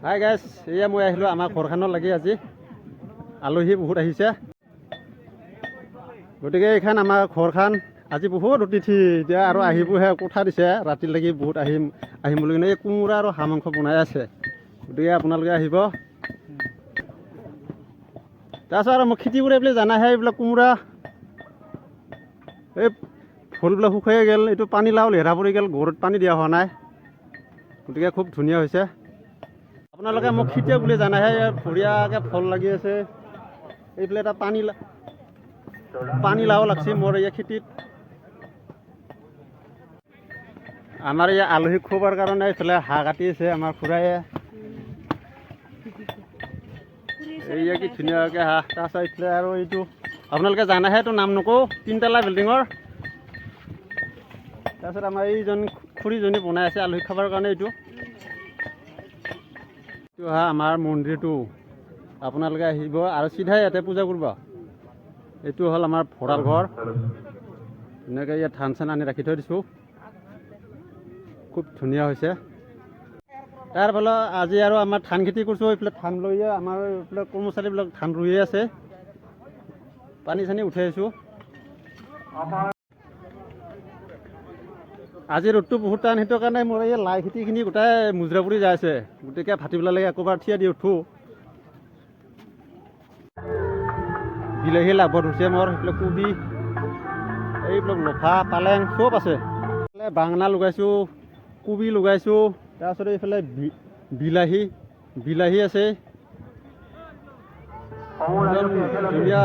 Hi guys, এয়া মই আহিলোঁ আমাৰ ঘৰখনত লাগি আজি আলহী বহুত আহিছে। গতিকে এইখন আমাৰ ঘৰখন আজি বহুত অতিথি এতিয়া আৰু আহিবহে কথা দিছে ৰাতি লাগি বহুত আহিম বুলি কিনে এই কোমোৰা আৰু হাঁহ মাংস বনাই আছে। গতিকে আপোনালোকে আহিব। তাৰপিছত আৰু মোক খেতি কৰি এইবিলাক জানাহে, এইবিলাক কোমোৰা এই ফুলবিলাক শুকাই গ'ল, এইটো পানীলাও লেহৰা পৰি গ'ল, ঘৰত পানী দিয়া হোৱা নাই। গতিকে খুব ধুনীয়া হৈছে। আপোনালোকে মোক খেতিয়ক বুলি জানাহে, বঢ়িয়াকৈ ফল লাগি আছে। এইফালে এটা পানীলাও লাগছে মোৰ এই খেতিত। আমাৰ এই আলহীক খোৱাৰ কাৰণে এইফালে হাঁহ কাটি আছে আমাৰ খুৰায়ে। এইয়া কি ধুনীয়াকৈ হাঁহ। তাৰপিছত এইফালে আৰু এইটো আপোনালোকে জানাহে, এইটো নাম নকওঁ, তিনতলা বিল্ডিঙৰ। তাৰপিছত আমাৰ এইজন খুৰীজনী বনাই আছে আলহীক খাবৰ কাৰণে। এইটো আমাৰ মন্দিৰটো, আপোনালোকে আহিব আৰু চিধাই ইয়াতে পূজা কৰিব। এইটো হ'ল আমাৰ ভঁৰাল ঘৰ। ধুনীয়াকৈ ইয়াত ধান চান আনি ৰাখি থৈ দিছোঁ, খুব ধুনীয়া হৈছে। তাৰ ফলত আজি আৰু আমাৰ ধান খেতি কৰিছোঁ। এইফালে ধান লৈয়ে আমাৰ এইফালে কৰ্মচাৰীবিলাক ধান ৰুইয়ে আছে, পানী চানী উঠাই আছোঁ। আজি ৰ'দটো বহুত টান, সেইটো কাৰণে মোৰ এই লাই খেতিখিনি গোটাই মুজৰা পৰি যাই আছে। গতিকে ভাটিবেলালৈকে একোবাৰ থিয় দি উঠোঁ। বিলাহী লাগব ধৰিছে মোৰ, এইবিলাক কবি, এইবিলাক লফা পালেং চব আছে। বাঙনা লগাইছোঁ, কবি লগাইছোঁ, তাৰপিছত এইফালে বিলাহী আছে। ধুনীয়া